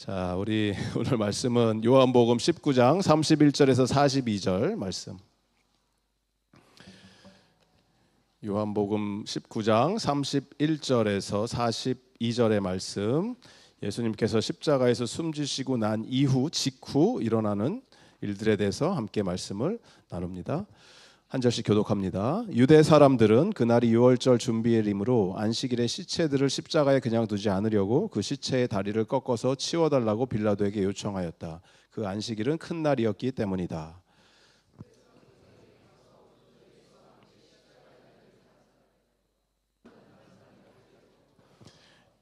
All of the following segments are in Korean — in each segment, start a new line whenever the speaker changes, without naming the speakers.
자, 우리 오늘 말씀은 요한복음 19장 31절에서 42절 말씀. 요한복음 19장 31절에서 42절의 말씀. 예수님께서 십자가에서 숨지시고 난 이후 직후 일어나는 일들에 대해서 함께 말씀을 나눕니다. 한 절씩 교독합니다. 유대 사람들은 그날이 유월절 준비일이므로 안식일에 시체들을 십자가에 그냥 두지 않으려고 그 시체의 다리를 꺾어서 치워달라고 빌라도에게 요청하였다. 그 안식일은 큰 날이었기 때문이다.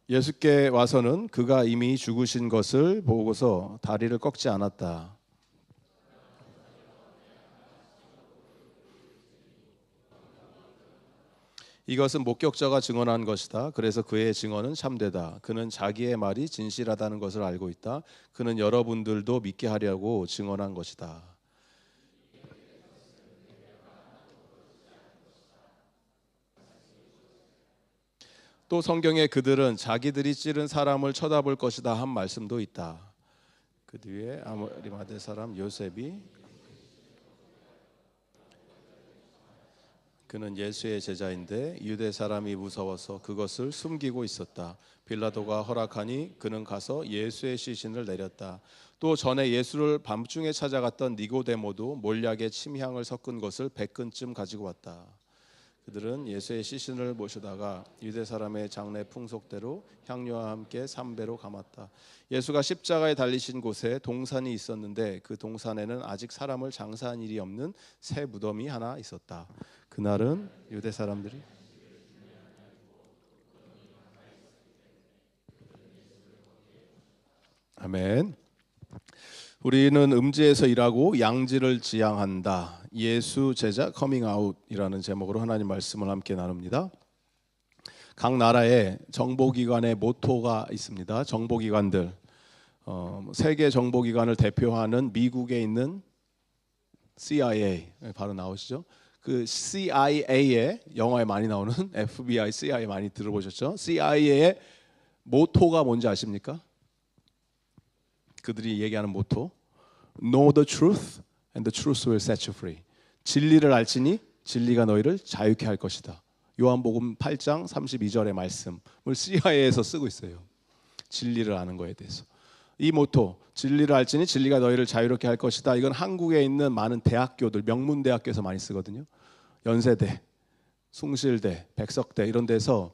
예수께 와서는 그가 이미 죽으신 것을 보고서 다리를 꺾지 않았다. 이것은 목격자가 증언한 것이다. 그래서 그의 증언은 참되다. 그는 자기의 말이 진실하다는 것을 알고 있다. 그는 여러분들도 믿게 하려고 증언한 것이다. 또 성경에 그들은 자기들이 찌른 사람을 쳐다볼 것이다 한 말씀도 있다. 그 뒤에 아리마대 사람 요셉이 그는 예수의 제자인데 유대 사람이 무서워서 그것을 숨기고 있었다. 빌라도가 허락하니 그는 가서 예수의 시신을 내렸다. 또 전에 예수를 밤중에 찾아갔던 니고데모도 몰약에 침향을 섞은 것을 100근쯤 가지고 왔다. 그들은 예수의 시신을 모셔다가 유대 사람의 장례 풍속대로 향료와 함께 삼배로 감았다. 예수가 십자가에 달리신 곳에 동산이 있었는데 그 동산에는 아직 사람을 장사한 일이 없는 새 무덤이 하나 있었다. 그날은 유대 사람들이 아멘. 우리는 음지에서 일하고 양지를 지향한다. 예수 제자 커밍아웃이라는 제목으로 하나님 말씀을 함께 나눕니다. 각 나라의 정보기관의 모토가 있습니다. 정보기관들, 세계 정보기관을 대표하는 미국에 있는 CIA 바로 나오시죠? 그 CIA의 영화에 많이 나오는 FBI, CIA 많이 들어보셨죠? CIA의 모토가 뭔지 아십니까? 그들이 얘기하는 모토 Know the truth and the truth will set you free. 진리를 알지니 진리가 너희를 자유케 할 것이다. 요한복음 8장 32절의 말씀을 CIA에서 쓰고 있어요. 진리를 아는 거에 대해서. 이 모토 진리를 알지니 진리가 너희를 자유롭게 할 것이다. 이건 한국에 있는 많은 대학교들, 명문대학교에서 많이 쓰거든요. 연세대, 숭실대, 백석대 이런 데서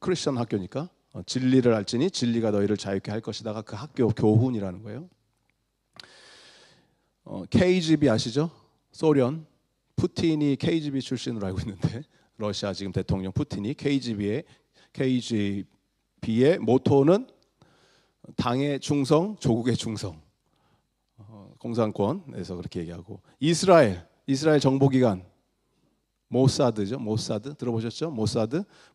크리스천 학교니까 진리를 알지니 진리가 너희를 자유케 할 것이다가 그 학교 교훈이라는 거예요. KGB 아시죠? 소련 푸틴이 KGB 출신으로 알고 있는데 러시아 지금 대통령 푸틴이 KGB의 모토는 당의 충성, 조국의 충성. 공산권에서 그렇게 얘기하고 이스라엘 정보기관 모사드죠. 모사드 들어보셨죠?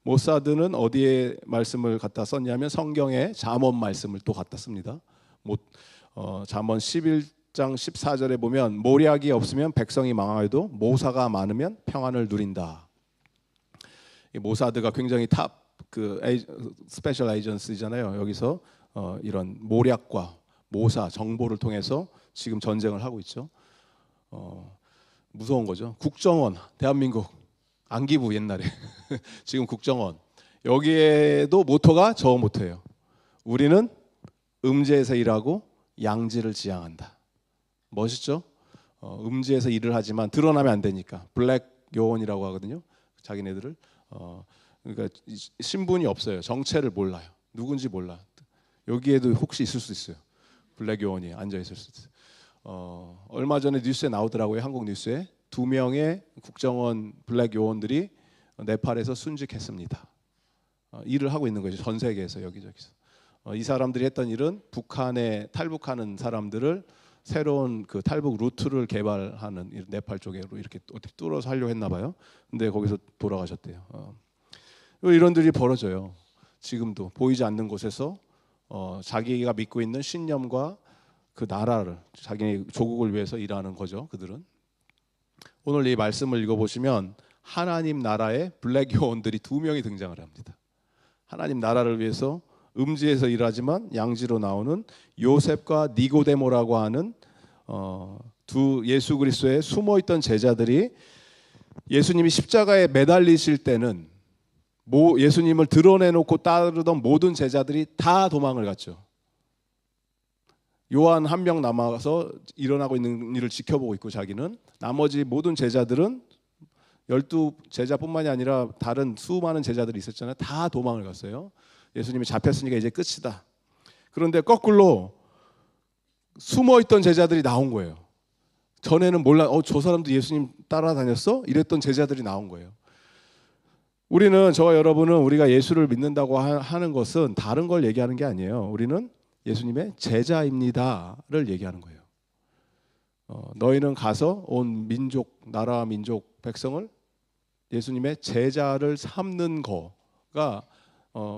모사드는 어디에 말씀을 갖다 썼냐면 성경에 잠언 말씀을 또 갖다 씁니다. 잠언 11장 14절에 보면 모략이 없으면 백성이 망하여도 모사가 많으면 평안을 누린다. 이 모사드가 굉장히 스페셜 에이전시잖아요. 여기서 이런 모략과 모사 정보를 통해서 지금 전쟁을 하고 있죠. 무서운 거죠. 국정원, 대한민국 안기부 옛날에 지금 국정원 여기에도 모토가 저 모토예요. 우리는 음지에서 일하고 양지를 지향한다. 멋있죠? 음지에서 일을 하지만 드러나면 안 되니까 블랙 요원이라고 하거든요. 자기네들을 그러니까 신분이 없어요. 정체를 몰라요. 누군지 몰라. 여기에도 혹시 있을 수 있어요. 블랙 요원이 앉아 있을 수 있어요. 얼마 전에 뉴스에 나오더라고요. 한국 뉴스에 2명의 국정원 블랙 요원들이 네팔에서 순직했습니다. 일을 하고 있는 거죠. 전 세계에서 여기저기서. 이 사람들이 했던 일은 북한에 탈북하는 사람들을 새로운 그 탈북 루트를 개발하는 네팔 쪽으로 이렇게 어떻게 뚫어서 하려고 했나 봐요. 근데 거기서 돌아가셨대요. 이런 일이 벌어져요. 지금도 보이지 않는 곳에서 자기가 믿고 있는 신념과 그 나라를 자기 조국을 위해서 일하는 거죠. 그들은 오늘 이 말씀을 읽어보시면 하나님 나라의 블랙 요원들이 2명이 등장을 합니다. 하나님 나라를 위해서 음지에서 일하지만 양지로 나오는 요셉과 니고데모라고 하는 두 예수 그리스도의 숨어있던 제자들이 예수님이 십자가에 매달리실 때는 예수님을 드러내놓고 따르던 모든 제자들이 다 도망을 갔죠. 요한 한 명 남아서 일어나고 있는 일을 지켜보고 있고 자기는 나머지 모든 제자들은 12제자뿐만이 아니라 다른 수많은 제자들이 있었잖아요. 다 도망을 갔어요. 예수님이 잡혔으니까 이제 끝이다. 그런데 거꾸로 숨어있던 제자들이 나온 거예요. 전에는 몰라, 저 사람도 예수님 따라다녔어? 이랬던 제자들이 나온 거예요. 우리는, 저와 여러분은 우리가 예수를 믿는다고 하는 것은 다른 걸 얘기하는 게 아니에요. 우리는 예수님의 제자입니다를 얘기하는 거예요. 너희는 가서 온 민족, 나라와 민족, 백성을 예수님의 제자를 삼는 거가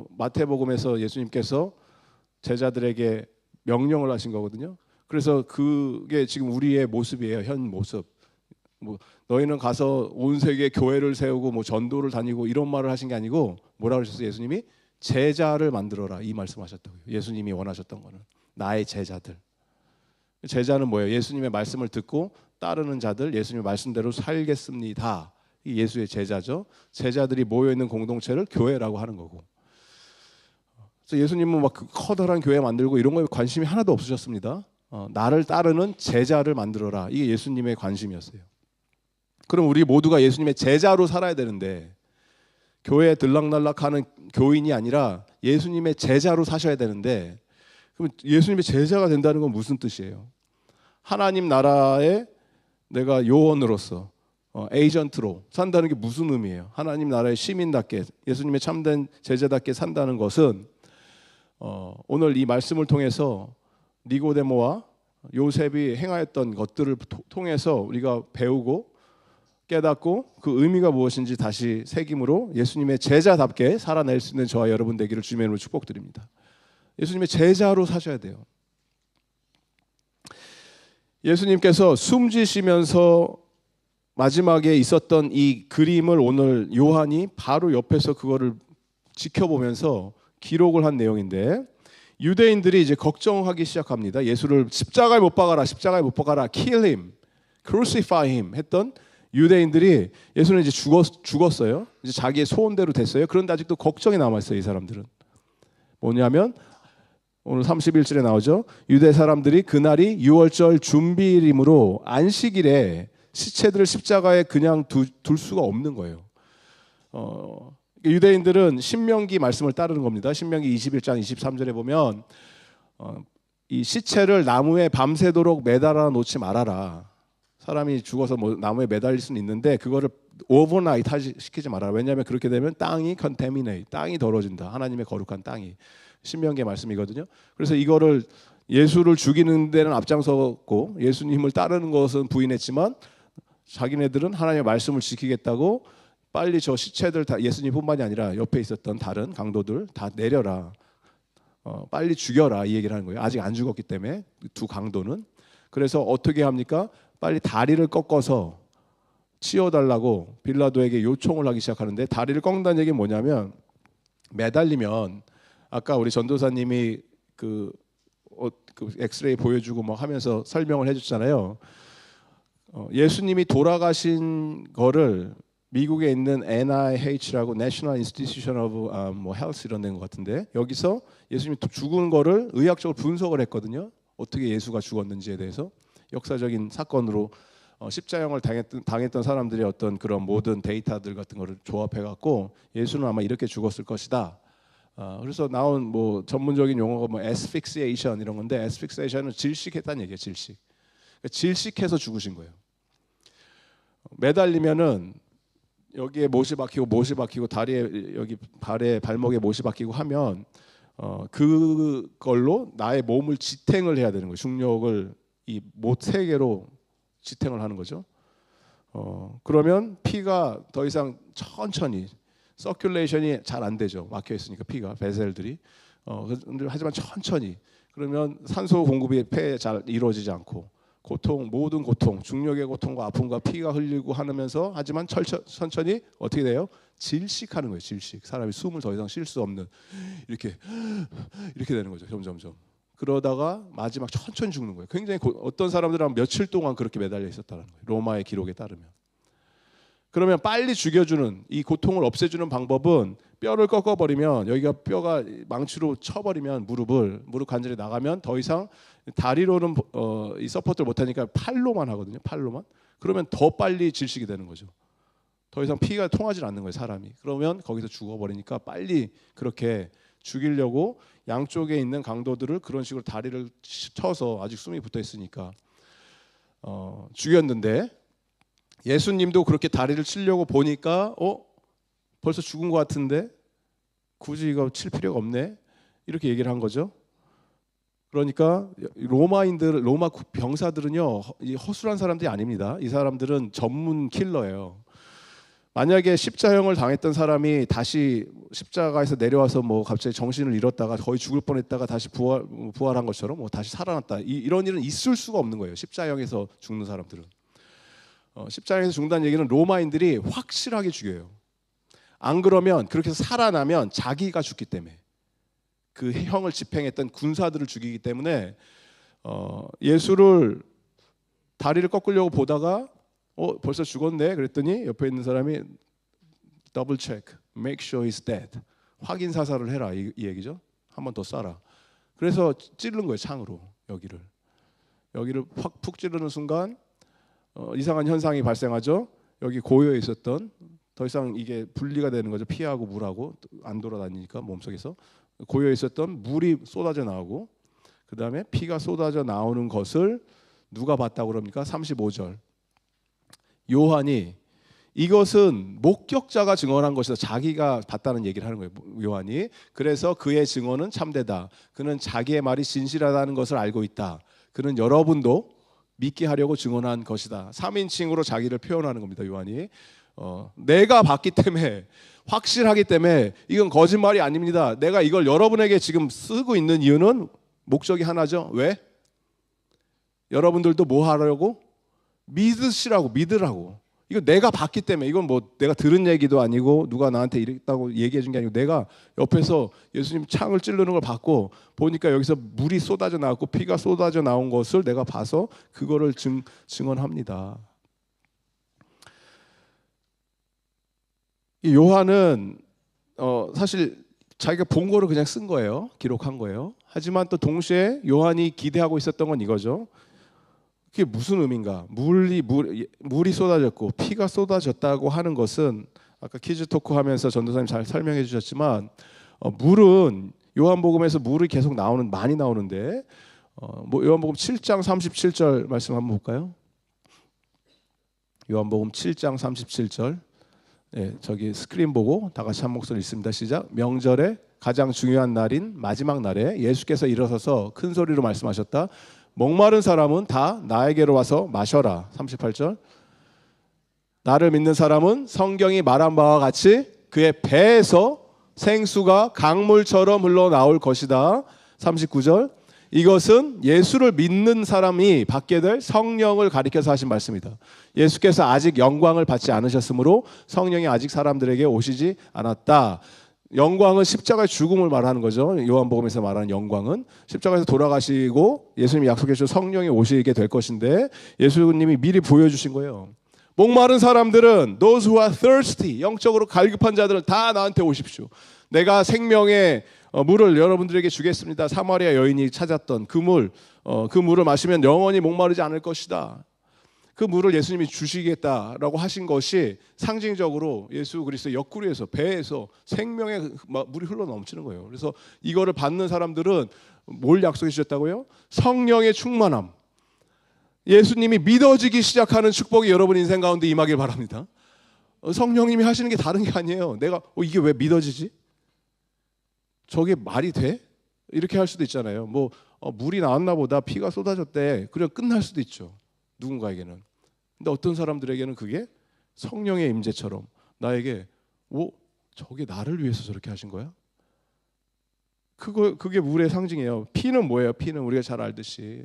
마태복음에서 예수님께서 제자들에게 명령을 하신 거거든요. 그래서 그게 지금 우리의 모습이에요. 현 모습. 너희는 가서 온 세계 교회를 세우고 전도를 다니고 이런 말을 하신 게 아니고 뭐라고 하셨어요? 예수님이 제자를 만들어라 이 말씀하셨다고요. 예수님이 원하셨던 거는 나의 제자들. 제자는 뭐예요? 예수님의 말씀을 듣고 따르는 자들, 예수님의 말씀대로 살겠습니다. 이 예수의 제자죠. 제자들이 모여 있는 공동체를 교회라고 하는 거고. 그래서 예수님은 막 커다란 교회 만들고 이런 거에 관심이 하나도 없으셨습니다. 나를 따르는 제자를 만들어라. 이게 예수님의 관심이었어요. 그럼 우리 모두가 예수님의 제자로 살아야 되는데 교회에 들락날락하는 교인이 아니라 예수님의 제자로 사셔야 되는데 그럼 예수님의 제자가 된다는 건 무슨 뜻이에요? 하나님 나라에 내가 요원으로서 에이전트로 산다는 게 무슨 의미예요? 하나님 나라의 시민답게 예수님의 참된 제자답게 산다는 것은 오늘 이 말씀을 통해서 니고데모와 요셉이 행하였던 것들을 통해서 우리가 배우고 깨닫고 그 의미가 무엇인지 다시 새김으로 예수님의 제자답게 살아낼 수 있는 저와 여러분 되기를 주님의 이름으로 축복드립니다. 예수님의 제자로 사셔야 돼요. 예수님께서 숨지시면서 마지막에 있었던 이 그림을 오늘 요한이 바로 옆에서 그거를 지켜보면서 기록을 한 내용인데 유대인들이 이제 걱정하기 시작합니다. 예수를 십자가에 못 박아라, 십자가에 못 박아라, kill him, crucify him 했던 유대인들이 예수는 이제 죽었어요. 이제 자기의 소원대로 됐어요. 그런데 아직도 걱정이 남아있어요. 이 사람들은 뭐냐면 오늘 31절에 나오죠. 유대 사람들이 그날이 6월절 준비일이므로 안식일에 시체들을 십자가에 그냥 둘 수가 없는 거예요. 유대인들은 신명기 말씀을 따르는 겁니다. 신명기 21장 23절에 보면 이 시체를 나무에 밤새도록 매달아 놓지 말아라. 사람이 죽어서 나무에 매달릴 수는 있는데 그거를 오버나이트 시키지 말아라. 왜냐하면 그렇게 되면 땅이 컨테미네이트, 땅이 더러진다. 하나님의 거룩한 땅이. 신명기의 말씀이거든요. 그래서 이거를 예수를 죽이는 데는 앞장섰고 예수님을 따르는 것은 부인했지만 자기네들은 하나님의 말씀을 지키겠다고 빨리 저 시체들 다 예수님뿐만이 아니라 옆에 있었던 다른 강도들 다 내려라. 빨리 죽여라 이 얘기를 하는 거예요. 아직 안 죽었기 때문에 두 강도는. 그래서 어떻게 합니까? 빨리 다리를 꺾어서 치워달라고 빌라도에게 요청을 하기 시작하는데 다리를 꺾는다는 얘기는 뭐냐면 매달리면 아까 우리 전도사님이 그 엑스레이 보여주고 뭐 하면서 설명을 해줬잖아요. 예수님이 돌아가신 거를 미국에 있는 NIH라고 National Institution of Health 이런 데인 것 같은데 여기서 예수님이 죽은 거를 의학적으로 분석을 했거든요. 어떻게 예수가 죽었는지에 대해서 역사적인 사건으로 십자형을 당했던 사람들의 어떤 그런 모든 데이터들 같은 거를 조합해 갖고 예수는 아마 이렇게 죽었을 것이다. 그래서 나온 뭐 전문적인 용어가 뭐 asphyxiation 이런 건데 asphyxiation은 질식했다는 얘기예요. 질식. 그러니까 질식해서 죽으신 거예요. 매달리면은 여기에 못이 박히고 다리에 여기 발에 발목에 못이 박히고 하면 그걸로 나의 몸을 지탱을 해야 되는 거예요. 중력을 이 못 세 개로 지탱을 하는 거죠. 그러면 피가 더 이상 천천히 서큘레이션이 잘 안 되죠. 막혀 있으니까 피가 베셀들이 하지만 천천히 그러면 산소 공급이 폐에 잘 이루어지지 않고 고통, 모든 고통, 중력의 고통과 아픔과 피가 흘리고 하면서 하지만 천천히 어떻게 돼요? 질식하는 거예요. 질식. 사람이 숨을 더 이상 쉴 수 없는 이렇게 되는 거죠. 점점점. 그러다가 마지막 천천히 죽는 거예요. 굉장히 어떤 사람들은 며칠 동안 그렇게 매달려 있었다는 거예요. 로마의 기록에 따르면. 그러면 빨리 죽여주는 이 고통을 없애주는 방법은 뼈를 꺾어버리면 여기가 뼈가 망치로 쳐버리면 무릎 관절이 나가면 더 이상 다리로는 이 서포트를 못하니까 팔로만 하거든요. 팔로만. 그러면 더 빨리 질식이 되는 거죠. 더 이상 피가 통하지 않는 거예요. 사람이. 그러면 거기서 죽어버리니까 빨리 그렇게 죽이려고 양쪽에 있는 강도들을 그런 식으로 다리를 쳐서 아직 숨이 붙어 있으니까 죽였는데 예수님도 그렇게 다리를 치려고 보니까 벌써 죽은 것 같은데 굳이 이거 칠 필요가 없네 이렇게 얘기를 한 거죠. 그러니까 로마 병사들은요 허술한 사람들이 아닙니다. 이 사람들은 전문 킬러예요. 만약에 십자형을 당했던 사람이 다시 십자가에서 내려와서 뭐 갑자기 정신을 잃었다가 거의 죽을 뻔했다가 다시 부활한 것처럼 뭐 다시 살아났다 이런 일은 있을 수가 없는 거예요. 십자형에서 죽는 사람들은. 십자가에서 죽는다는 얘기는 로마인들이 확실하게 죽여요. 안 그러면 그렇게 해서 살아나면 자기가 죽기 때문에 그 형을 집행했던 군사들을 죽이기 때문에 예수를 다리를 꺾으려고 보다가 벌써 죽었네 그랬더니 옆에 있는 사람이 더블 체크, make sure he's dead 확인 사살을 해라 이 얘기죠. 한 번 더 쏴라. 그래서 찌르는 거예요. 창으로 여기를 확 푹 찌르는 순간 이상한 현상이 발생하죠. 여기 고여에 있었던 더 이상 이게 분리가 되는 거죠. 피하고 물하고 안 돌아다니니까 몸속에서 고여에 있었던 물이 쏟아져 나오고 그 다음에 피가 쏟아져 나오는 것을 누가 봤다고 그럽니까? 35절 요한이 이것은 목격자가 증언한 것이다. 자기가 봤다는 얘기를 하는 거예요. 요한이. 그래서 그의 증언은 참되다. 그는 자기의 말이 진실하다는 것을 알고 있다. 그는 여러분도 믿게 하려고 증언한 것이다. 3인칭으로 자기를 표현하는 겁니다. 요한이. 내가 봤기 때문에 확실하기 때문에 이건 거짓말이 아닙니다. 내가 이걸 여러분에게 지금 쓰고 있는 이유는 목적이 하나죠. 왜? 여러분들도 뭐 하려고? 믿으라고. 이거 내가 봤기 때문에 이건 뭐 내가 들은 얘기도 아니고 누가 나한테 이랬다고 얘기해 준 게 아니고 내가 옆에서 예수님 창을 찌르는 걸 봤고 보니까 여기서 물이 쏟아져 나왔고 피가 쏟아져 나온 것을 내가 봐서 그거를 증언합니다. 이 요한은 사실 자기가 본 거를 그냥 쓴 거예요. 기록한 거예요. 하지만 또 동시에 요한이 기대하고 있었던 건 이거죠. 그게 무슨 의미인가? 물이 쏟아졌고 피가 쏟아졌다고 하는 것은 아까 퀴즈 토크 하면서 전도사님 잘 설명해 주셨지만 물은 요한복음에서 물이 계속 많이 나오는데 뭐 요한복음 7장 37절 말씀 한번 볼까요? 요한복음 7장 37절 네, 저기 스크린 보고 다 같이 한 목소리 읽습니다. 시작. 명절에 가장 중요한 날인 마지막 날에 예수께서 일어서서 큰 소리로 말씀하셨다. 목마른 사람은 다 나에게로 와서 마셔라. 38절. 나를 믿는 사람은 성경이 말한 바와 같이 그의 배에서 생수가 강물처럼 흘러나올 것이다. 39절. 이것은 예수를 믿는 사람이 받게 될 성령을 가리켜서 하신 말씀이다. 예수께서 아직 영광을 받지 않으셨으므로 성령이 아직 사람들에게 오시지 않았다. 영광은 십자가의 죽음을 말하는 거죠. 요한복음에서 말하는 영광은 십자가에서 돌아가시고 예수님이 약속해 주신 성령이 오시게 될 것인데 예수님이 미리 보여주신 거예요. 목마른 사람들은 those who are thirsty, 영적으로 갈급한 자들은 다 나한테 오십시오. 내가 생명의 물을 여러분들에게 주겠습니다. 사마리아 여인이 찾았던 그 물을 마시면 영원히 목마르지 않을 것이다. 그 물을 예수님이 주시겠다라고 하신 것이 상징적으로 예수 그리스도의 옆구리에서 배에서 생명의 물이 흘러 넘치는 거예요. 그래서 이거를 받는 사람들은 뭘 약속해 주셨다고요? 성령의 충만함. 예수님이 믿어지기 시작하는 축복이 여러분 인생 가운데 임하길 바랍니다. 성령님이 하시는 게 다른 게 아니에요. 내가 이게 왜 믿어지지? 저게 말이 돼? 이렇게 할 수도 있잖아요. 뭐 물이 나왔나 보다 피가 쏟아졌대. 그래 끝날 수도 있죠. 누군가에게는. 근데 어떤 사람들에게는 그게 성령의 임재처럼 나에게 저게 나를 위해서 저렇게 하신 거야? 그게 물의 상징이에요. 피는 뭐예요? 피는 우리가 잘 알듯이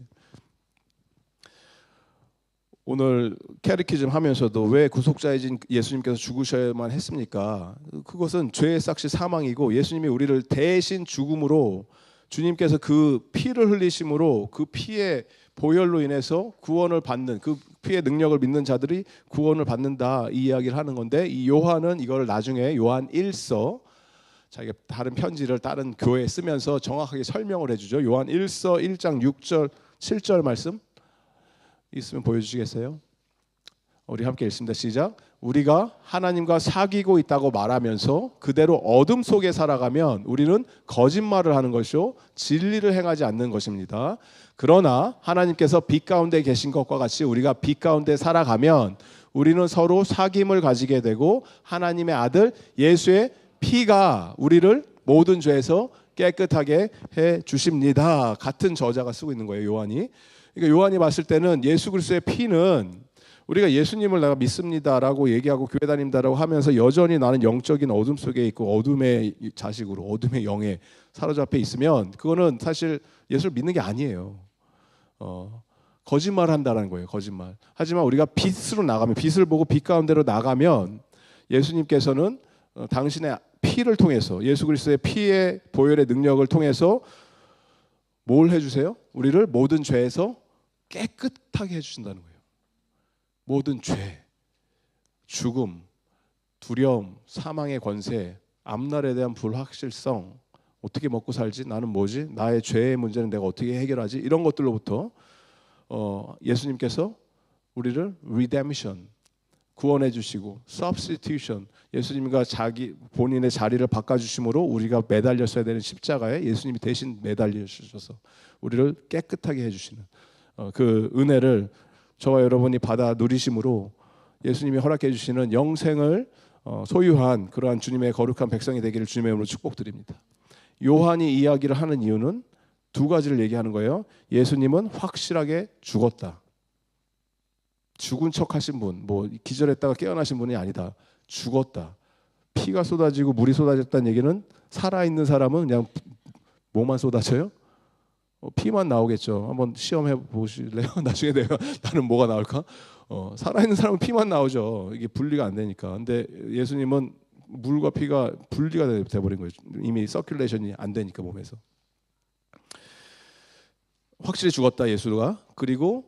오늘 캐리키즘 하면서도 왜 구속자이신 예수님께서 죽으셔야만 했습니까? 그것은 죄의 삭시 사망이고 예수님이 우리를 대신 죽음으로 주님께서 그 피를 흘리심으로 그 피의 보혈로 인해서 구원을 받는 그 피의 능력을 믿는 자들이 구원을 받는다 이 이야기를 하는 건데 이 요한은 이걸 나중에 요한 1서 자기가 다른 편지를 다른 교회에 쓰면서 정확하게 설명을 해주죠. 요한 1서 1장 6절 7절 말씀 있으면 보여주시겠어요? 우리 함께 읽습니다. 시작. 우리가 하나님과 사귀고 있다고 말하면서 그대로 어둠 속에 살아가면 우리는 거짓말을 하는 것이요 진리를 행하지 않는 것입니다. 그러나 하나님께서 빛 가운데 계신 것과 같이 우리가 빛 가운데 살아가면 우리는 서로 사귐을 가지게 되고 하나님의 아들 예수의 피가 우리를 모든 죄에서 깨끗하게 해 주십니다. 같은 저자가 쓰고 있는 거예요, 요한이. 그러니까 요한이 봤을 때는 예수 그리스도의 피는 우리가 예수님을 내가 믿습니다라고 얘기하고 교회 다닌다라고 하면서 여전히 나는 영적인 어둠 속에 있고 어둠의 자식으로 어둠의 영에 사로잡혀 있으면 그거는 사실 예수를 믿는 게 아니에요. 거짓말한다라는 거예요. 거짓말. 하지만 우리가 빛으로 나가면 빛을 보고 빛 가운데로 나가면 예수님께서는 당신의 피를 통해서 예수 그리스도의 피의 보혈의 능력을 통해서 뭘 해주세요? 우리를 모든 죄에서 깨끗하게 해주신다는 거예요. 모든 죄, 죽음, 두려움, 사망의 권세, 앞날에 대한 불확실성, 어떻게 먹고 살지? 나는 뭐지? 나의 죄의 문제는 내가 어떻게 해결하지? 이런 것들로부터 예수님께서 우리를 redemption, 구원해 주시고 substitution, 예수님과 자기 본인의 자리를 바꿔주심으로 우리가 매달렸어야 되는 십자가에 예수님이 대신 매달려 주셔서 우리를 깨끗하게 해주시는 그 은혜를 저와 여러분이 받아 누리심으로 예수님이 허락해 주시는 영생을 소유한 그러한 주님의 거룩한 백성이 되기를 주님의 이름으로 축복드립니다. 요한이 이야기를 하는 이유는 두 가지를 얘기하는 거예요. 예수님은 확실하게 죽었다. 죽은 척하신 분, 뭐 기절했다가 깨어나신 분이 아니다. 죽었다. 피가 쏟아지고 물이 쏟아졌다는 얘기는 살아있는 사람은 그냥 뭐만 쏟아져요? 피만 나오겠죠. 한번 시험해 보실래요? 나중에 나는 뭐가 나올까? 살아있는 사람은 피만 나오죠. 이게 분리가 안 되니까. 근데 예수님은 물과 피가 분리가 돼버린 거예요. 이미 서큘레이션이 안 되니까 몸에서. 확실히 죽었다 예수가. 그리고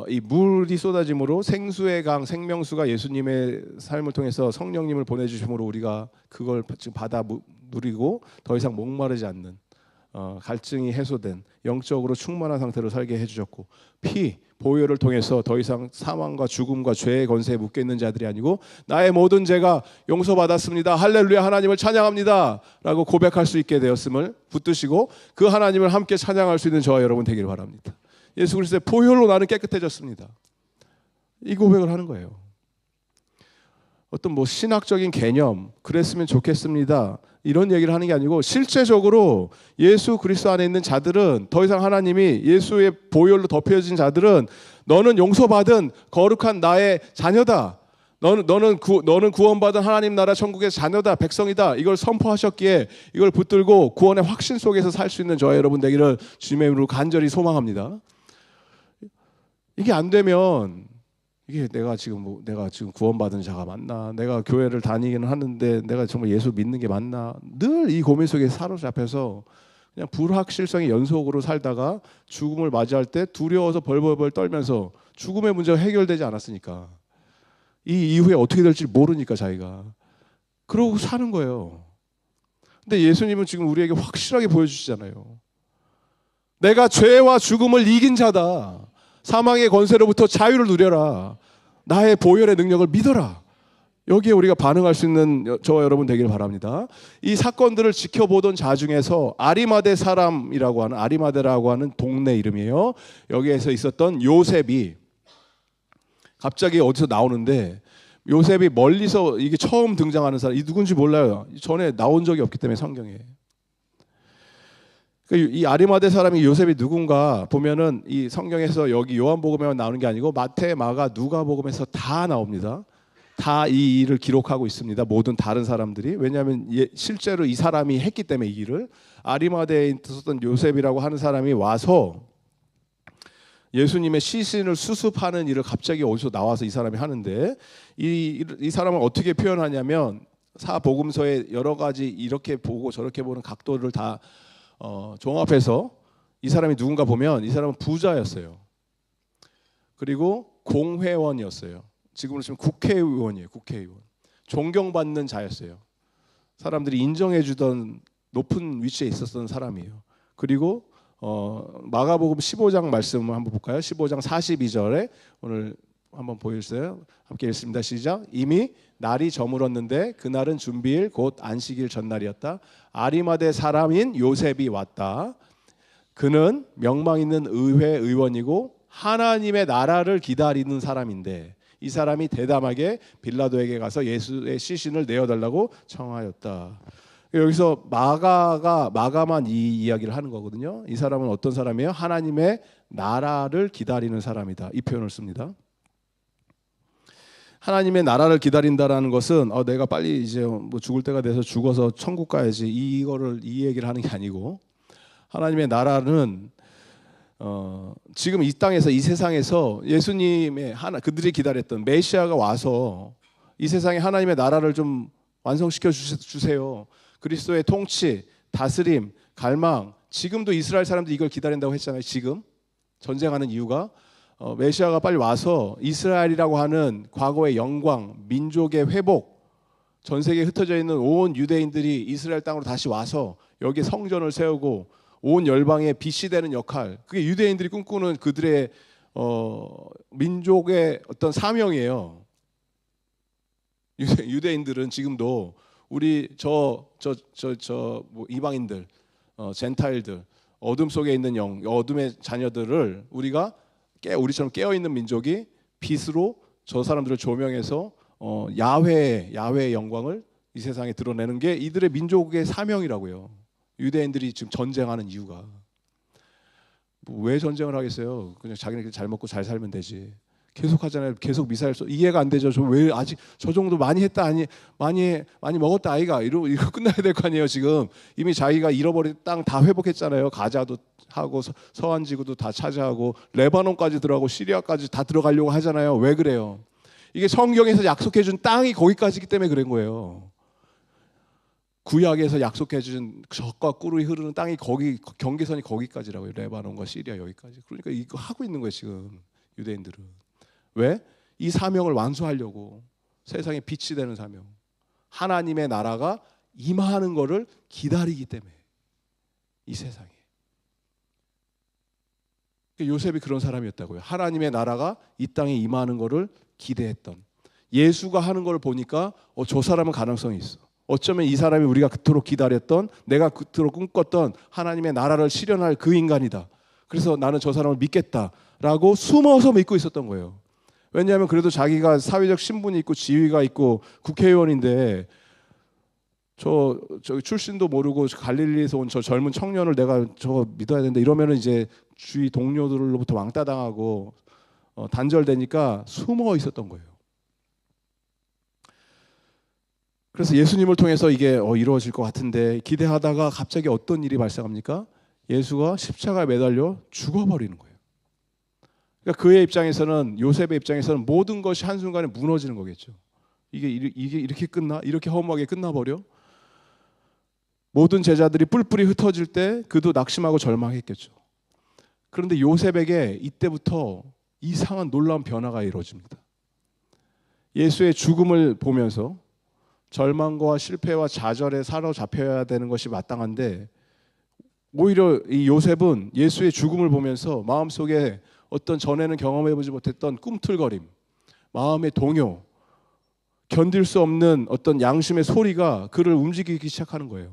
이 물이 쏟아짐으로 생수의 강 생명수가 예수님의 삶을 통해서 성령님을 보내주심으로 우리가 그걸 지금 받아 누리고 더 이상 목마르지 않는 갈증이 해소된 영적으로 충만한 상태로 살게 해주셨고 피 보혈을 통해서 더 이상 사망과 죽음과 죄의 권세에 묶여 있는 자들이 아니고 나의 모든 죄가 용서받았습니다. 할렐루야 하나님을 찬양합니다 라고 고백할 수 있게 되었음을 붙드시고 그 하나님을 함께 찬양할 수 있는 저와 여러분 되기를 바랍니다. 예수 그리스도의 보혈로 나는 깨끗해졌습니다. 이 고백을 하는 거예요. 어떤 뭐 신학적인 개념 그랬으면 좋겠습니다 이런 얘기를 하는 게 아니고 실제적으로 예수 그리스도 안에 있는 자들은 더 이상 하나님이 예수의 보혈로 덮여진 자들은 너는 용서받은 거룩한 나의 자녀다. 너는 구원받은 하나님 나라 천국의 자녀다. 백성이다. 이걸 선포하셨기에 이걸 붙들고 구원의 확신 속에서 살 수 있는 저와 여러분 되기를 주님의 이름으로 간절히 소망합니다. 이게 안 되면 이게 내가 지금 구원받은 자가 맞나? 내가 교회를 다니기는 하는데 내가 정말 예수 믿는 게 맞나? 늘 이 고민 속에 사로잡혀서 그냥 불확실성의 연속으로 살다가 죽음을 맞이할 때 두려워서 벌벌벌 떨면서 죽음의 문제가 해결되지 않았으니까 이 이후에 어떻게 될지 모르니까 자기가 그러고 사는 거예요. 근데 예수님은 지금 우리에게 확실하게 보여주시잖아요. 내가 죄와 죽음을 이긴 자다. 사망의 권세로부터 자유를 누려라. 나의 보혈의 능력을 믿어라. 여기에 우리가 반응할 수 있는 저와 여러분 되기를 바랍니다. 이 사건들을 지켜보던 자 중에서 아리마대 사람이라고 하는 아리마대라고 하는 동네 이름이에요. 여기에서 있었던 요셉이 갑자기 어디서 나오는데 요셉이 멀리서 이게 처음 등장하는 사람 이 누군지 몰라요. 전에 나온 적이 없기 때문에 성경에. 이 아리마대 사람이 요셉이 누군가 보면은 이 성경에서 여기 요한복음에만 나오는 게 아니고 마태, 마가, 누가복음에서 다 나옵니다. 다 이 일을 기록하고 있습니다. 모든 다른 사람들이. 왜냐하면 실제로 이 사람이 했기 때문에 이 일을 아리마대에 있었던 요셉이라고 하는 사람이 와서 예수님의 시신을 수습하는 일을 갑자기 어디서 나와서 이 사람이 하는데 이 사람을 어떻게 표현하냐면 사복음서에 여러 가지 이렇게 보고 저렇게 보는 각도를 다 종합해서 이 사람이 누군가 보면 이 사람은 부자였어요. 그리고 공회원이었어요. 지금으로 치면 국회의원이에요. 국회의원. 존경받는 자였어요. 사람들이 인정해주던 높은 위치에 있었던 사람이에요. 그리고 마가복음 15장 말씀을 한번 볼까요? 15장 42절에 오늘 한번 보여주세요. 함께 읽습니다. 시작. 이미 날이 저물었는데 그날은 준비일 곧 안식일 전날이었다. 아리마대 사람인 요셉이 왔다. 그는 명망 있는 의회 의원이고 하나님의 나라를 기다리는 사람인데 이 사람이 대담하게 빌라도에게 가서 예수의 시신을 내어달라고 청하였다. 여기서 마가만 이 이야기를 하는 거거든요. 이 사람은 어떤 사람이에요? 하나님의 나라를 기다리는 사람이다. 이 표현을 씁니다. 하나님의 나라를 기다린다라는 것은 내가 빨리 이제 뭐 죽을 때가 돼서 죽어서 천국 가야지 이 얘기를 하는 게 아니고 하나님의 나라는 지금 이 땅에서 이 세상에서 예수님의 그들이 기다렸던 메시아가 와서 이 세상에 하나님의 나라를 좀 완성시켜 주세요. 그리스도의 통치, 다스림, 갈망. 지금도 이스라엘 사람들이 이걸 기다린다고 했잖아요. 지금 전쟁하는 이유가 메시아가 빨리 와서 이스라엘이라고 하는 과거의 영광, 민족의 회복, 전 세계에 흩어져 있는 온 유대인들이 이스라엘 땅으로 다시 와서 여기 성전을 세우고 온 열방의 빛이 되는 역할. 그게 유대인들이 꿈꾸는 그들의 민족의 어떤 사명이에요. 유대인들은 지금도 우리 뭐 이방인들, 젠타일들, 어둠 속에 있는 어둠의 자녀들을 우리처럼 깨어 있는 민족이 빛으로 저 사람들을 조명해서 야훼의 영광을 이 세상에 드러내는 게 이들의 민족의 사명이라고요. 유대인들이 지금 전쟁하는 이유가 왜 전쟁을 하겠어요? 그냥 자기네들 잘 먹고 잘 살면 되지. 계속 하잖아요. 계속 미사일 이해가 안 되죠. 저 왜 아직 저 정도 많이 했다 아니 많이 먹었다 아이가 이거 끝나야 될 거 아니에요. 지금 이미 자기가 잃어버린 땅 다 회복했잖아요. 가자도 하고 서한 지구도 다 차지하고 레바논까지 들어가고 시리아까지 다 들어가려고 하잖아요. 왜 그래요? 이게 성경에서 약속해 준 땅이 거기까지기 때문에 그런 거예요. 구약에서 약속해 준 젖과 꿀이 흐르는 땅이 거기 경계선이 거기까지라고요. 레바논과 시리아 여기까지. 그러니까 이거 하고 있는 거예요. 지금 유대인들은. 왜? 이 사명을 완수하려고. 세상에 빛이 되는 사명. 하나님의 나라가 임하는 것을 기다리기 때문에 이 세상에. 요셉이 그런 사람이었다고요. 하나님의 나라가 이 땅에 임하는 것을 기대했던. 예수가 하는 걸 보니까 저 사람은 가능성이 있어. 어쩌면 이 사람이 우리가 그토록 기다렸던, 내가 그토록 꿈꿨던 하나님의 나라를 실현할 그 인간이다. 그래서 나는 저 사람을 믿겠다라고 숨어서 믿고 있었던 거예요. 왜냐하면 그래도 자기가 사회적 신분이 있고 지위가 있고 국회의원인데 저 출신도 모르고 갈릴리에서 온 저 젊은 청년을 내가 저거 믿어야 된다 이러면은 이제 주위 동료들로부터 왕따당하고 단절되니까 숨어 있었던 거예요. 그래서 예수님을 통해서 이게 이루어질 것 같은데 기대하다가 갑자기 어떤 일이 발생합니까? 예수가 십자가에 매달려 죽어버리는 거예요. 그러니까 그의 입장에서는, 요셉의 입장에서는 모든 것이 한순간에 무너지는 거겠죠. 이게 이렇게 끝나? 이렇게 허무하게 끝나버려? 모든 제자들이 뿔뿔이 흩어질 때 그도 낙심하고 절망했겠죠. 그런데 요셉에게 이때부터 이상한 놀라운 변화가 이루어집니다. 예수의 죽음을 보면서 절망과 실패와 좌절에 사로잡혀야 되는 것이 마땅한데 오히려 이 요셉은 예수의 죽음을 보면서 마음속에 어떤 전에는 경험해보지 못했던 꿈틀거림, 마음의 동요, 견딜 수 없는 어떤 양심의 소리가 그를 움직이기 시작하는 거예요.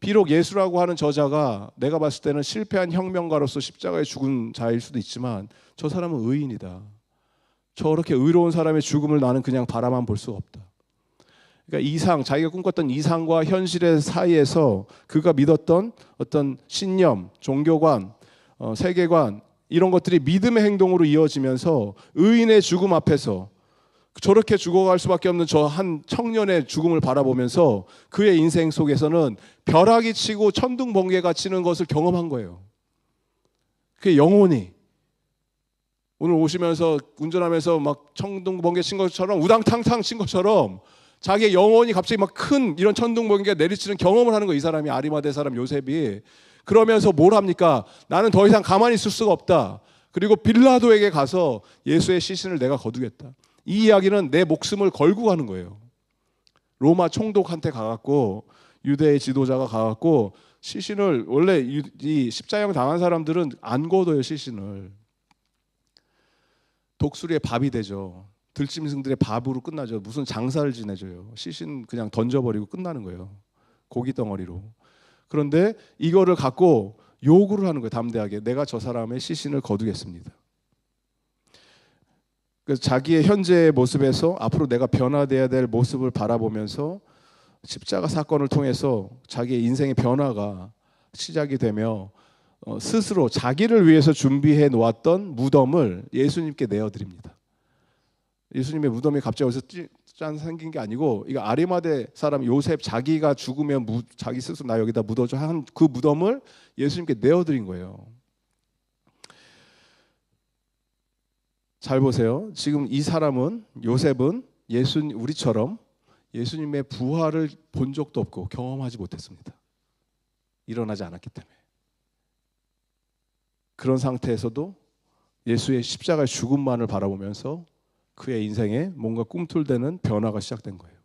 비록 예수라고 하는 저자가 내가 봤을 때는 실패한 혁명가로서 십자가에 죽은 자일 수도 있지만 저 사람은 의인이다. 저렇게 의로운 사람의 죽음을 나는 그냥 바라만 볼 수가 없다. 그러니까 자기가 꿈꿨던 이상과 현실의 사이에서 그가 믿었던 어떤 신념, 종교관, 세계관 이런 것들이 믿음의 행동으로 이어지면서 의인의 죽음 앞에서 저렇게 죽어갈 수밖에 없는 저 한 청년의 죽음을 바라보면서 그의 인생 속에서는 벼락이 치고 천둥번개가 치는 것을 경험한 거예요. 그게 영혼이 오늘 오시면서 운전하면서 막 천둥번개 친 것처럼 우당탕탕 친 것처럼 자기의 영혼이 갑자기 막 큰 이런 천둥번개가 내리치는 경험을 하는 거예요. 이 사람이, 아리마대 사람 요셉이. 그러면서 뭘 합니까? 나는 더 이상 가만히 있을 수가 없다. 그리고 빌라도에게 가서 예수의 시신을 내가 거두겠다. 이 이야기는 내 목숨을 걸고 가는 거예요. 로마 총독한테 가갖고, 유대의 지도자가 가갖고 시신을, 원래 이 십자형 당한 사람들은 안 거둬요. 시신을 독수리의 밥이 되죠. 들짐승들의 밥으로 끝나죠. 무슨 장사를 지내줘요. 시신 그냥 던져버리고 끝나는 거예요. 고기 덩어리로. 그런데 이거를 갖고 요구를 하는 거예요. 담대하게. 내가 저 사람의 시신을 거두겠습니다. 그래서 자기의 현재의 모습에서 앞으로 내가 변화돼야 될 모습을 바라보면서 십자가 사건을 통해서 자기의 인생의 변화가 시작이 되며 스스로 자기를 위해서 준비해 놓았던 무덤을 예수님께 내어드립니다. 예수님의 무덤이 갑자기 어디서 짠 생긴 게 아니고, 이거 아리마대 사람 요셉 자기가 죽으면 자기 스스로 나 여기다 묻어줘 한 그 무덤을 예수님께 내어드린 거예요. 잘 보세요. 지금 이 사람은, 요셉은 우리처럼 예수님의 부활을 본 적도 없고 경험하지 못했습니다. 일어나지 않았기 때문에. 그런 상태에서도 예수의 십자가의 죽음만을 바라보면서 그의 인생에 뭔가 꿈틀대는 변화가 시작된 거예요.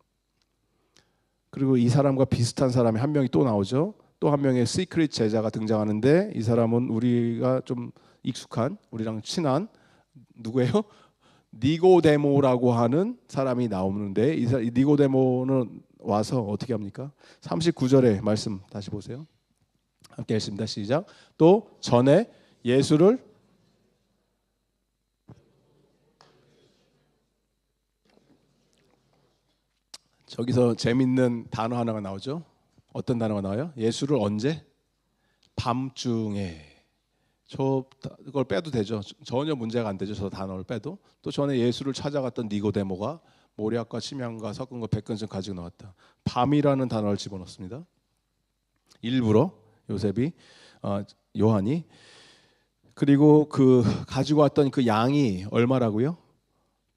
그리고 이 사람과 비슷한 사람이 한 명이 또 나오죠. 또 한 명의 시크릿 제자가 등장하는데, 이 사람은 우리가 좀 익숙한, 우리랑 친한 누구예요? 니고데모라고 하는 사람이 나오는데, 이 니고데모는 와서 어떻게 합니까? 39절의 말씀 다시 보세요. 함께 읽습니다. 시작. 또 전에 예수를 저기서 재밌는 단어 하나가 나오죠. 어떤 단어가 나와요? 예수를 언제? 밤중에. 그걸 빼도 되죠. 전혀 문제가 안 되죠. 저 단어를 빼도. 또 전에 예수를 찾아갔던 니고데모가 모략과 침향과 섞은 거 100근씩 가지고 나왔다. 밤이라는 단어를 집어넣습니다. 일부러 요한이. 그리고 그 가지고 왔던 그 양이 얼마라고요?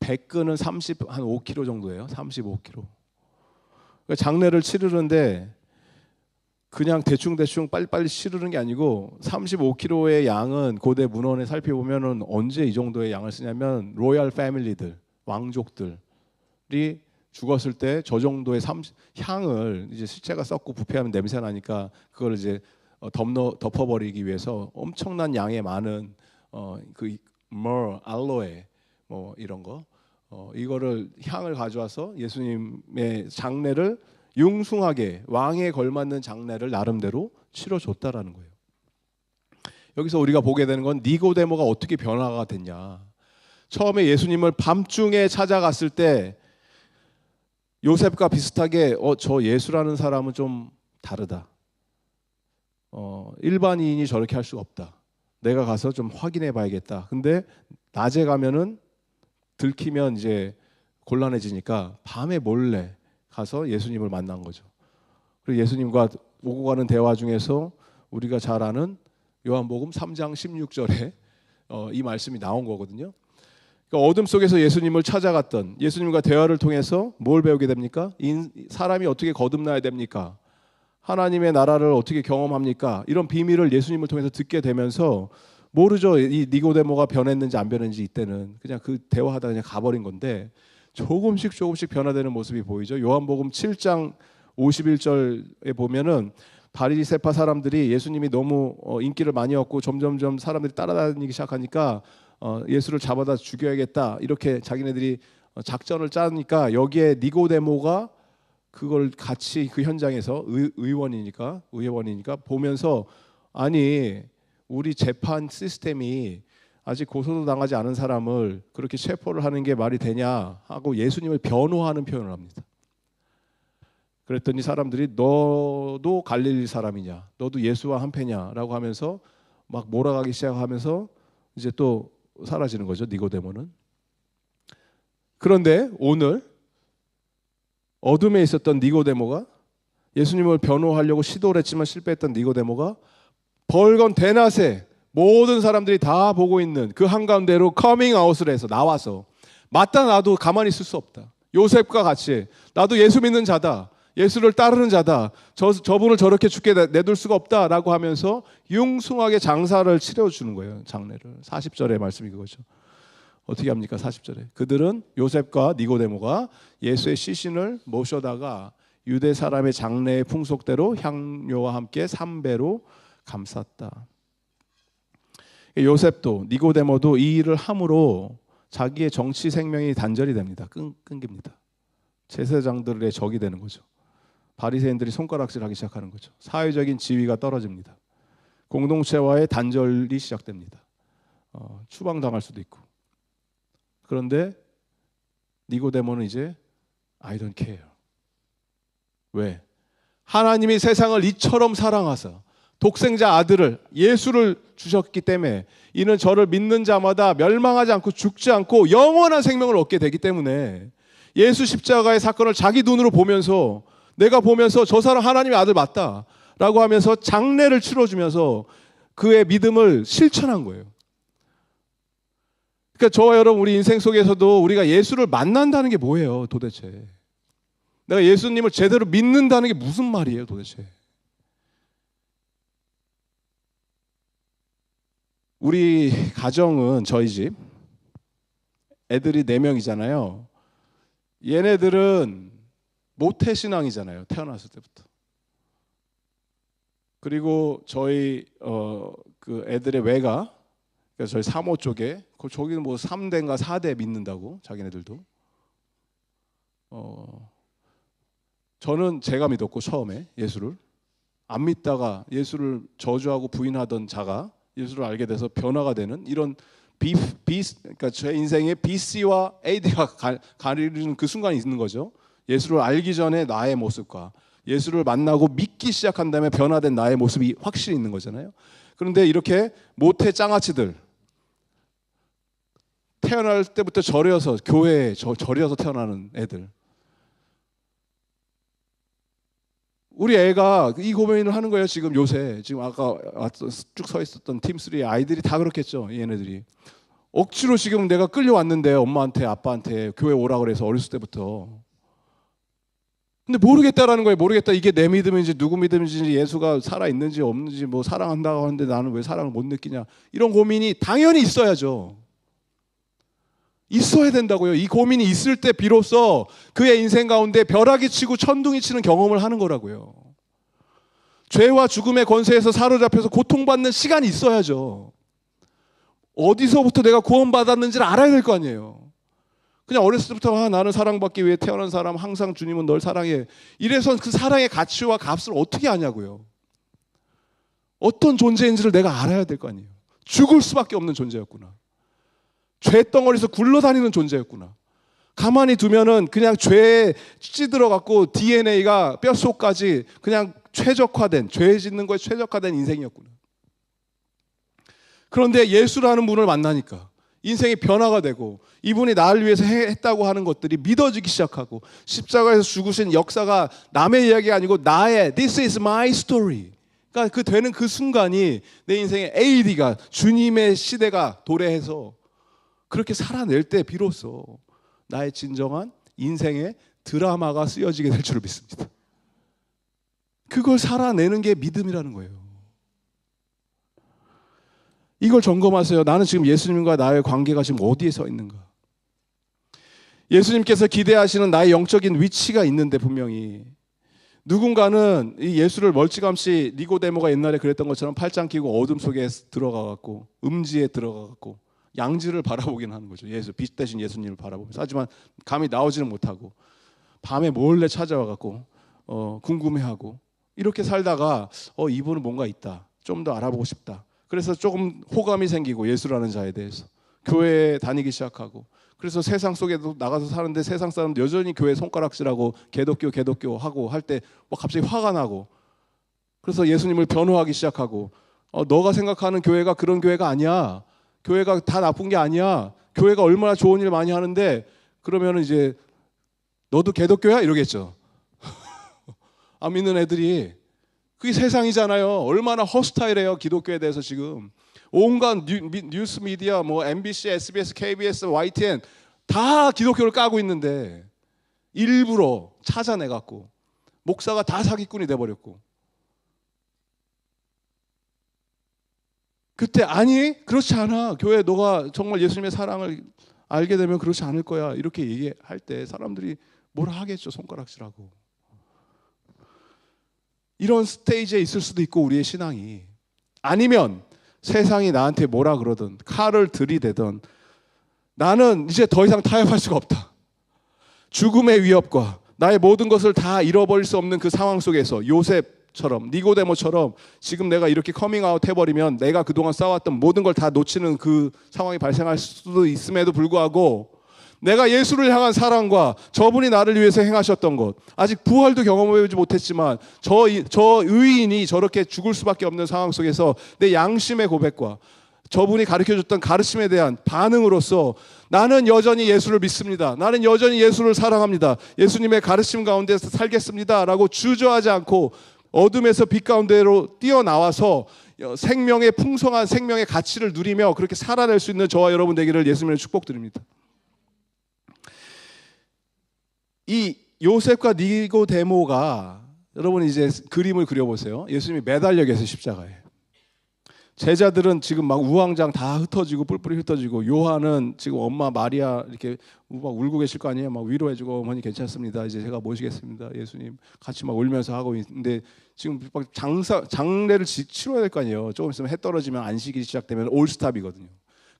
100근은 한 5kg 정도예요. 35kg. 장례를 치르는데 그냥 대충 빨리빨리 치르는 게 아니고, 35kg의 양은 고대 문헌에 살펴보면은 언제 이 정도의 양을 쓰냐면, 로얄 패밀리들, 왕족들이 죽었을 때 저 정도의 향을, 이제 시체가 썩고 부패하면 냄새 나니까 그걸 이제 덮어버리기 위해서 엄청난 양의 많은 알로에 뭐 이런 거, 이거를 향을 가져와서 예수님의 장례를 융숭하게, 왕에 걸맞는 장례를 나름대로 치러줬다라는 거예요. 여기서 우리가 보게 되는 건 니고데모가 어떻게 변화가 됐냐. 처음에 예수님을 밤중에 찾아갔을 때 요셉과 비슷하게 저 예수라는 사람은 좀 다르다. 일반인이 저렇게 할 수가 없다. 내가 가서 좀 확인해 봐야겠다. 근데 낮에 가면은 들키면 이제 곤란해지니까 밤에 몰래 가서 예수님을 만난 거죠. 그리고 예수님과 오고 가는 대화 중에서 우리가 잘 아는 요한복음 3장 16절에 이 말씀이 나온 거거든요. 그러니까 어둠 속에서 예수님을 찾아갔던, 예수님과 대화를 통해서 뭘 배우게 됩니까? 사람이 어떻게 거듭나야 됩니까? 하나님의 나라를 어떻게 경험합니까? 이런 비밀을 예수님을 통해서 듣게 되면서, 모르죠. 이 니고데모가 변했는지 안 변했는지. 이때는 그냥 그 대화하다 그냥 가버린 건데, 조금씩 변화되는 모습이 보이죠. 요한복음 7장 51절에 보면은 바리새파 사람들이 예수님이 너무 인기를 많이 얻고 점점점 사람들이 따라다니기 시작하니까 예수를 잡아다 죽여야겠다, 이렇게 자기네들이 작전을 짜니까, 여기에 니고데모가 그걸 같이 그 현장에서 의원이니까 보면서, 아니 우리 재판 시스템이 아직 고소도 당하지 않은 사람을 그렇게 체포를 하는 게 말이 되냐 하고 예수님을 변호하는 표현을 합니다. 그랬더니 사람들이 너도 갈릴리 사람이냐, 너도 예수와 한패냐라고 하면서 막 몰아가기 시작하면서 이제 또 사라지는 거죠, 니고데모는. 그런데 오늘 어둠에 있었던 니고데모가, 예수님을 변호하려고 시도를 했지만 실패했던 니고데모가 벌건 대낮에 모든 사람들이 다 보고 있는 그 한가운데로 커밍아웃을 해서 나와서 맞다, 나도 가만히 있을 수 없다. 요셉과 같이 나도 예수 믿는 자다. 예수를 따르는 자다. 저분을 저렇게 죽게 내둘 수가 없다라고 하면서 융숭하게 장사를 치러주는 거예요. 장례를. 40절의 말씀이 그거죠. 어떻게 합니까? 40절에. 그들은 요셉과 니고데모가 예수의 시신을 모셔다가 유대 사람의 장례의 풍속대로 향료와 함께 3배로 감쌌다. 요셉도 니고데모도 이 일을 함으로 자기의 정치 생명이 단절이 됩니다. 끊깁니다. 제사장들의 적이 되는 거죠. 바리새인들이 손가락질하기 시작하는 거죠. 사회적인 지위가 떨어집니다. 공동체와의 단절이 시작됩니다. 추방당할 수도 있고. 그런데 니고데모는 이제 I don't care. 왜? 하나님이 세상을 이처럼 사랑하사 독생자 아들을 예수를 주셨기 때문에 이는 저를 믿는 자마다 멸망하지 않고 죽지 않고 영원한 생명을 얻게 되기 때문에 예수 십자가의 사건을 자기 눈으로 보면서 내가 보면서 저 사람 하나님의 아들 맞다 라고 하면서 장례를 치러주면서 그의 믿음을 실천한 거예요. 그러니까 저와 여러분 우리 인생 속에서도 우리가 예수를 만난다는 게 뭐예요 도대체? 내가 예수님을 제대로 믿는다는 게 무슨 말이에요 도대체? 우리 가정은 저희 집 애들이 4명이잖아요. 얘네들은 모태신앙이잖아요. 태어났을 때부터. 그리고 저희 그 애들의 외가 그러니까 저희 사모 쪽에 저기는 뭐 3대인가 4대 믿는다고 자기네들도. 저는 제가 믿었고 처음에 예수를 안 믿다가 예수를 저주하고 부인하던 자가 예수를 알게 돼서 변화가 되는 이런 그러니까 제 인생에 BC와 AD가 가리는 그 순간이 있는 거죠. 예수를 알기 전에 나의 모습과 예수를 만나고 믿기 시작한 다음에 변화된 나의 모습이 확실히 있는 거잖아요. 그런데 이렇게 모태 짱아치들 태어날 때부터 절여서 교회에 절여서 태어나는 애들 우리 애가 이 고민을 하는 거예요. 지금 요새 지금 아까 쭉 서 있었던 팀3의 아이들이 다 그렇겠죠. 얘네들이 억지로 지금 내가 끌려왔는데 엄마한테 아빠한테 교회 오라 그래서 어렸을 때부터 근데 모르겠다라는 거예요. 모르겠다. 이게 내 믿음인지 누구 믿음인지 예수가 살아있는지 없는지 뭐 사랑한다고 하는데 나는 왜 사랑을 못 느끼냐 이런 고민이 당연히 있어야죠. 있어야 된다고요. 이 고민이 있을 때 비로소 그의 인생 가운데 벼락이 치고 천둥이 치는 경험을 하는 거라고요. 죄와 죽음의 권세에서 사로잡혀서 고통받는 시간이 있어야죠. 어디서부터 내가 구원받았는지를 알아야 될 거 아니에요. 그냥 어렸을 때부터 나는 사랑받기 위해 태어난 사람 항상 주님은 널 사랑해 이래서 그 사랑의 가치와 값을 어떻게 아냐고요. 어떤 존재인지를 내가 알아야 될 거 아니에요. 죽을 수밖에 없는 존재였구나. 죄덩어리에서 굴러다니는 존재였구나. 가만히 두면은 그냥 죄에 찌들어갖고 DNA가 뼛속까지 그냥 최적화된 죄 짓는 거에 최적화된 인생이었구나. 그런데 예수라는 분을 만나니까 인생이 변화가 되고 이분이 나를 위해서 했다고 하는 것들이 믿어지기 시작하고 십자가에서 죽으신 역사가 남의 이야기가 아니고 나의 This is my story. 그러니까 그 되는 그 순간이 내 인생의 AD가 주님의 시대가 도래해서 그렇게 살아낼 때 비로소 나의 진정한 인생의 드라마가 쓰여지게 될 줄 믿습니다. 그걸 살아내는 게 믿음이라는 거예요. 이걸 점검하세요. 나는 지금 예수님과 나의 관계가 지금 어디에 서 있는가? 예수님께서 기대하시는 나의 영적인 위치가 있는데 분명히 누군가는 이 예수를 멀찌감치 니고데모가 옛날에 그랬던 것처럼 팔짱 끼고 어둠 속에 들어가갖고 음지에 들어가갖고 양지를 바라보긴 하는 거죠. 빛 대신 예수님을 바라보면서. 하지만 감히 나오지는 못하고 밤에 몰래 찾아와갖고 궁금해하고 이렇게 살다가 이분은 뭔가 있다. 좀 더 알아보고 싶다. 그래서 조금 호감이 생기고 예수라는 자에 대해서 교회에 다니기 시작하고 그래서 세상 속에도 나가서 사는데 세상 사람들 여전히 교회 손가락질하고 개독교 하고 할 때 갑자기 화가 나고 그래서 예수님을 변호하기 시작하고 너가 생각하는 교회가 그런 교회가 아니야. 교회가 다 나쁜 게 아니야. 교회가 얼마나 좋은 일 많이 하는데 그러면 이제 너도 개독교야? 이러겠죠. 안 믿는 애들이 그게 세상이잖아요. 얼마나 허스타일해요 기독교에 대해서 지금. 온갖 뉴스 미디어, 뭐 MBC, SBS, KBS, YTN 다 기독교를 까고 있는데 일부러 찾아내 갖고 목사가 다 사기꾼이 돼 버렸고, 그때 아니 그렇지 않아, 교회 너가 정말 예수님의 사랑을 알게 되면 그렇지 않을 거야 이렇게 얘기할 때 사람들이 뭐라 하겠죠. 손가락질하고. 이런 스테이지에 있을 수도 있고 우리의 신앙이, 아니면 세상이 나한테 뭐라 그러든 칼을 들이대든 나는 이제 더 이상 타협할 수가 없다. 죽음의 위협과 나의 모든 것을 다 잃어버릴 수 없는 그 상황 속에서 요셉처럼, 니고데모처럼 지금 내가 이렇게 커밍아웃 해버리면 내가 그동안 쌓아왔던 모든 걸 다 놓치는 그 상황이 발생할 수도 있음에도 불구하고 내가 예수를 향한 사랑과 저분이 나를 위해서 행하셨던 것, 아직 부활도 경험해보지 못했지만 저 의인이 저렇게 죽을 수밖에 없는 상황 속에서 내 양심의 고백과 저분이 가르쳐줬던 가르침에 대한 반응으로서 나는 여전히 예수를 믿습니다, 나는 여전히 예수를 사랑합니다, 예수님의 가르침 가운데서 살겠습니다 라고 주저하지 않고 어둠에서 빛 가운데로 뛰어나와서 생명의 풍성한 생명의 가치를 누리며 그렇게 살아낼 수 있는 저와 여러분 되기를 예수님을 축복드립니다. 이 요셉과 니고데모가, 여러분 이제 그림을 그려보세요. 예수님이 매달려 계세요, 십자가에. 제자들은 지금 막 우왕좌왕 다 흩어지고 뿔뿔이 흩어지고, 요한은 지금 엄마 마리아 이렇게 막 울고 계실 거 아니에요. 막 위로해주고 어머니 괜찮습니다, 이제 제가 모시겠습니다, 예수님 같이 막 울면서 하고 있는데 지금 막 장례를 치러야 될 거 아니에요. 조금 있으면 해 떨어지면 안식이 시작되면 올스탑이거든요.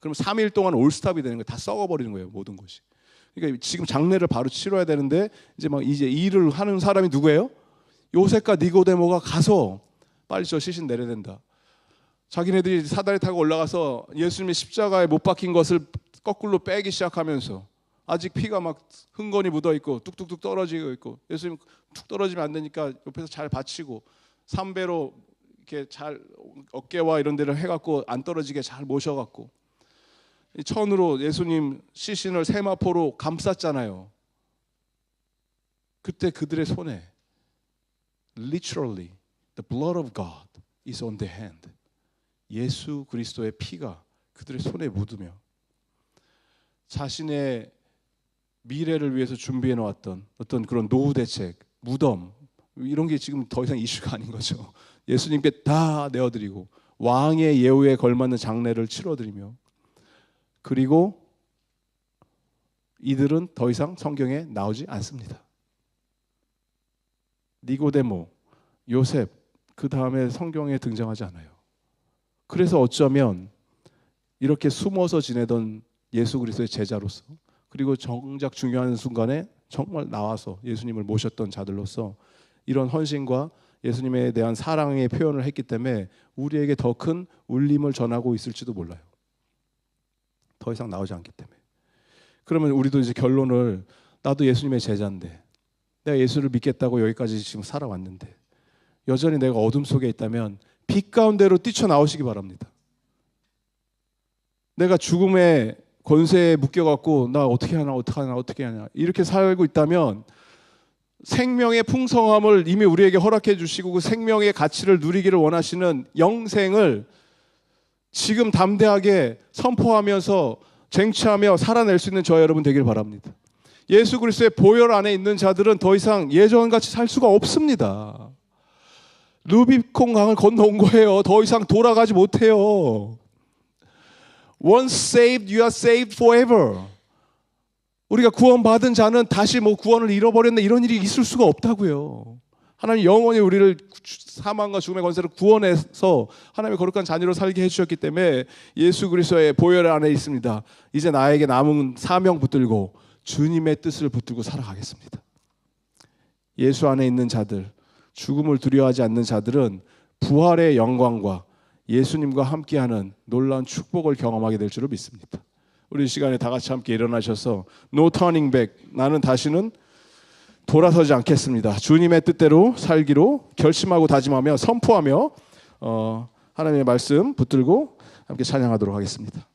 그럼 3일 동안 올스탑이 되는 거예요. 다 썩어버리는 거예요, 모든 것이. 그러니까 지금 장례를 바로 치러야 되는데 이제 일을 하는 사람이 누구예요? 요셉과 니고데모가 가서 빨리 저 시신 내려야 된다. 자기네들이 사다리 타고 올라가서 예수님의 십자가에 못 박힌 것을 거꾸로 빼기 시작하면서 아직 피가 막 흥건히 묻어 있고 뚝뚝뚝 떨어지고 있고, 예수님 툭 떨어지면 안 되니까 옆에서 잘 받치고 삼배로 이렇게 잘 어깨와 이런 데를 해갖고 안 떨어지게 잘 모셔갖고 천으로 예수님 시신을 세마포로 감쌌잖아요. 그때 그들의 손에 literally the blood of God is on their hand. 예수 그리스도의 피가 그들의 손에 묻으며 자신의 미래를 위해서 준비해 놓았던 어떤 그런 노후 대책, 무덤, 이런 게 지금 더 이상 이슈가 아닌 거죠. 예수님께 다 내어드리고 왕의 예우에 걸맞는 장례를 치러드리며, 그리고 이들은 더 이상 성경에 나오지 않습니다. 니고데모, 요셉, 그 다음에 성경에 등장하지 않아요. 그래서 어쩌면 이렇게 숨어서 지내던 예수 그리스도의 제자로서, 그리고 정작 중요한 순간에 정말 나와서 예수님을 모셨던 자들로서 이런 헌신과 예수님에 대한 사랑의 표현을 했기 때문에 우리에게 더 큰 울림을 전하고 있을지도 몰라요. 더 이상 나오지 않기 때문에. 그러면 우리도 이제 결론을, 나도 예수님의 제자인데, 내가 예수를 믿겠다고 여기까지 지금 살아왔는데 여전히 내가 어둠 속에 있다면 빛 가운데로 뛰쳐나오시기 바랍니다. 내가 죽음의 권세에 묶여갖고 나 어떻게 하냐 이렇게 살고 있다면 생명의 풍성함을 이미 우리에게 허락해 주시고 그 생명의 가치를 누리기를 원하시는 영생을 지금 담대하게 선포하면서 쟁취하며 살아낼 수 있는 저와 여러분 되길 바랍니다. 예수 그리스도의 보혈 안에 있는 자들은 더 이상 예전같이 살 수가 없습니다. 루비콘 강을 건너온 거예요. 더 이상 돌아가지 못해요. Once saved, you are saved forever. 우리가 구원받은 자는 다시 구원을 잃어버렸네 이런 일이 있을 수가 없다고요. 하나님 영원히 우리를 사망과 죽음의 권세를 구원해서 하나님의 거룩한 자녀로 살게 해주셨기 때문에 예수 그리스도의 보혈 안에 있습니다. 이제 나에게 남은 사명 붙들고 주님의 뜻을 붙들고 살아가겠습니다. 예수 안에 있는 자들, 죽음을 두려워하지 않는 자들은 부활의 영광과 예수님과 함께하는 놀라운 축복을 경험하게 될 줄을 믿습니다. 우리 이 시간에 다 같이 함께 일어나셔서 No turning back, 나는 다시는 돌아서지 않겠습니다. 주님의 뜻대로 살기로 결심하고 다짐하며 선포하며 하나님의 말씀 붙들고 함께 찬양하도록 하겠습니다.